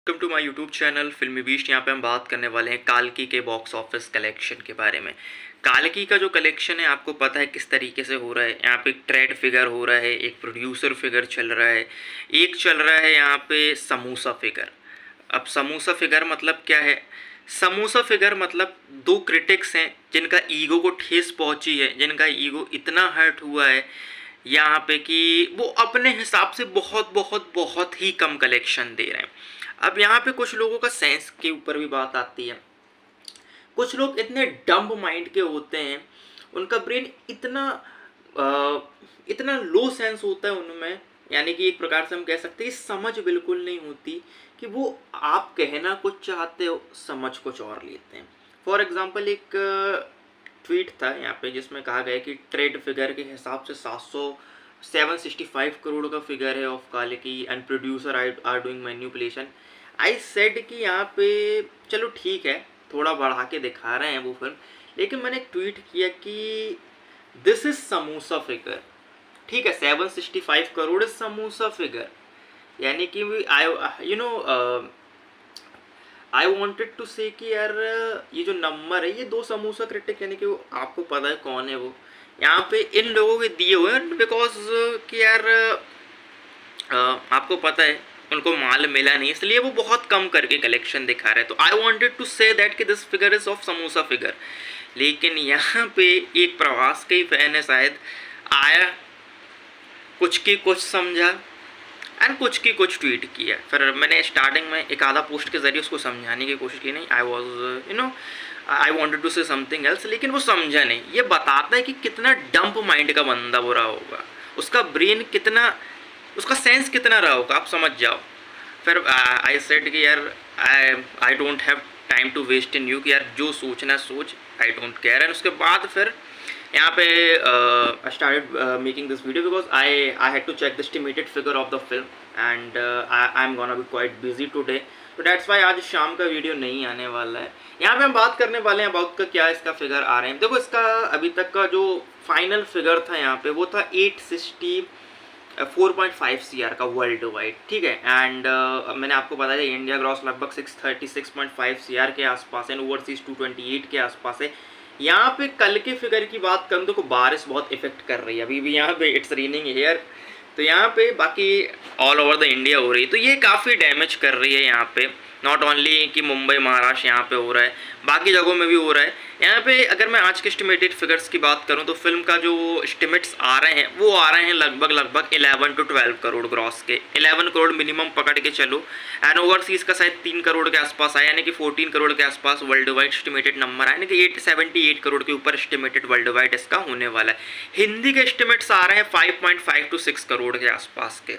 Welcome to my YouTube channel Filmy Beast. यहाँ पे हम बात करने वाले हैं काल्की के बॉक्स ऑफिस कलेक्शन के बारे में। काल्की का जो कलेक्शन है आपको पता है किस तरीके से हो रहा है। यहाँ पे एक ट्रेड फिगर हो रहा है, एक प्रोड्यूसर फिगर चल रहा है, एक चल रहा है यहाँ पे समोसा फिगर। अब समोसा फिगर मतलब क्या है? समोसा फिगर मतलब दो क्रिटिक्स हैं जिनका ईगो को ठेस पहुंची है, जिनका ईगो इतना हर्ट हुआ है यहाँ पे कि वो अपने हिसाब से बहुत बहुत बहुत ही कम कलेक्शन दे रहे हैं। अब यहाँ पे कुछ लोगों का सेंस के ऊपर भी बात आती है। कुछ लोग इतने डम्ब माइंड के होते हैं, उनका ब्रेन इतना लो सेंस होता है उनमें, यानी कि एक प्रकार से हम कह सकते हैं समझ बिल्कुल नहीं होती कि वो आप कहना कुछ चाहते हो, समझ कुछ और लेते हैं। फॉर एग्जाम्पल एक ट्वीट था यहाँ पे जिसमें कहा गया कि ट्रेड फिगर के हिसाब से 765 करोड़ का फिगर है ऑफ काल्की and producer are doing manipulation. I said कि यहाँ पे चलो ठीक है, थोड़ा बढ़ा के दिखा रहे हैं वो फिल्म, लेकिन मैंने ट्वीट किया कि दिस इज समोसा फिगर। ठीक है, 765 करोड़ इज समोसा फिगर, यानी कि I you know I wanted to say कि यार ये जो नंबर है, ये दो समोसा क्रिटिक यानी कि वो आपको पता है कौन है वो यहाँ पे इन लोगों के दिए हुए हैं, बिकॉज कि यार आपको पता है उनको माल मिला नहीं, इसलिए वो बहुत कम करके कलेक्शन दिखा रहे हैं। तो I wanted to say that कि this figure is of samosa figure. लेकिन यहाँ पे एक प्रवास का ही फैन है शायद, आया, कुछ की कुछ समझा एंड कुछ की कुछ ट्वीट किया। फिर मैंने स्टार्टिंग में एक आधा पोस्ट के जरिए उसको समझाने की कोशिश की, नहीं I was I wanted to say something else, लेकिन वो समझा नहीं। ये बताता है कि कितना डंप माइंड का बंदा बुरा होगा, उसका ब्रेन कितना, उसका सेंस कितना रहा होगा, आप समझ जाओ। फिर आई सेड कि यार I don't have time to waste in you, कि यार जो सोचना सोच, आई डोंट केयर। एंड उसके बाद फिर यहाँ पे I started making this video because I had to check the estimated figure of the film and I'm gonna be quite busy today, तो that's why आज शाम का वीडियो नहीं आने वाला है। यहाँ पे हम बात करने वाले हैं अबाउट का क्या इसका फिगर आ रहे हैं। देखो इसका अभी तक का जो फाइनल फिगर था यहाँ पे वो था 864.5 CR का वर्ल्ड वाइड, ठीक है। एंड मैंने आपको बताया इंडिया ग्रॉस लगभग 636.5 CR के आसपास है, ओवरसीज 228 के आसपास है। यहाँ पे कल के फिगर की बात करूँ तो बारिश बहुत इफेक्ट कर रही है, अभी भी यहाँ पे इट्स रेनिंग हियर, तो यहाँ पे बाकी ऑल ओवर द इंडिया हो रही है, तो ये काफ़ी डैमेज कर रही है यहाँ पे। नॉट ओनली कि मुंबई महाराष्ट्र यहाँ पे हो रहा है, बाकी जगहों में भी हो रहा है। यहाँ पे अगर मैं आज के एस्टिमेटेड फिगर्स की बात करूँ तो फिल्म का जो एस्टिमेट्स आ रहे हैं वो आ रहे हैं लगभग 11 to 12 करोड़ ग्रॉस के, 11 करोड़ मिनिमम पकड़ के चलो। एंड ओवरसीज़ का शायद 3 करोड़ के आसपास आया, यानी कि 14 करोड़ के आसपास वर्ल्ड वाइड एस्टिमेटेड नंबर आया, यानी कि 878 करोड़ के ऊपर एस्टिमेटेड वर्ल्ड वाइड इसका होने वाला है। हिंदी के एस्टिमेट्स आ रहे हैं 5.5 to 6 करोड़ के आसपास के,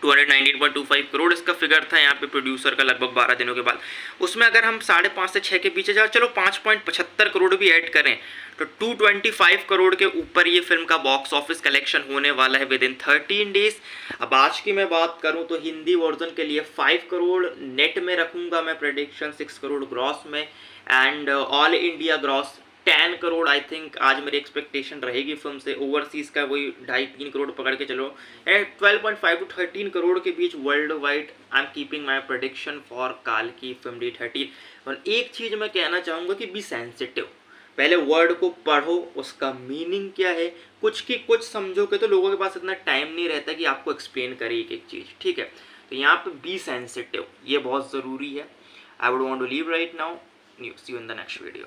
219.25 करोड़ इसका फिगर था यहाँ पे प्रोड्यूसर का लगभग 12 दिनों के बाद। उसमें अगर हम 5.5 से 6 के पीछे जाओ, चलो 5.75 करोड़ भी ऐड करें तो 225 करोड़ के ऊपर ये फिल्म का बॉक्स ऑफिस कलेक्शन होने वाला है विद इन 13 डेज। अब आज की मैं बात करूं तो हिंदी वर्जन के लिए 5 करोड़ नेट में रखूंगा मैं प्रेडिक्शन, 6 करोड़ ग्रॉस में, and all India gross 10 crore I think आज मेरी एक्सपेक्टेशन रहेगी फिल्म से। ओवरसीज का वही 2.5-3 करोड़ पकड़ के चलो, एंड 12.5 to 13 करोड़ के बीच world wide I am keeping my prediction for काल्की फिल्म डे 13। और एक चीज़ मैं कहना चाहूँगा कि बी सेंसिटिव, पहले वर्ड को पढ़ो, उसका मीनिंग क्या है, कुछ की कुछ समझोगे तो लोगों के पास इतना टाइम नहीं रहता कि आपको एक्सप्लेन करे एक एक चीज़, ठीक है। तो यहाँ पे बी सेंसिटिव, ये बहुत ज़रूरी है। I would want to leave right now, see you in the next video.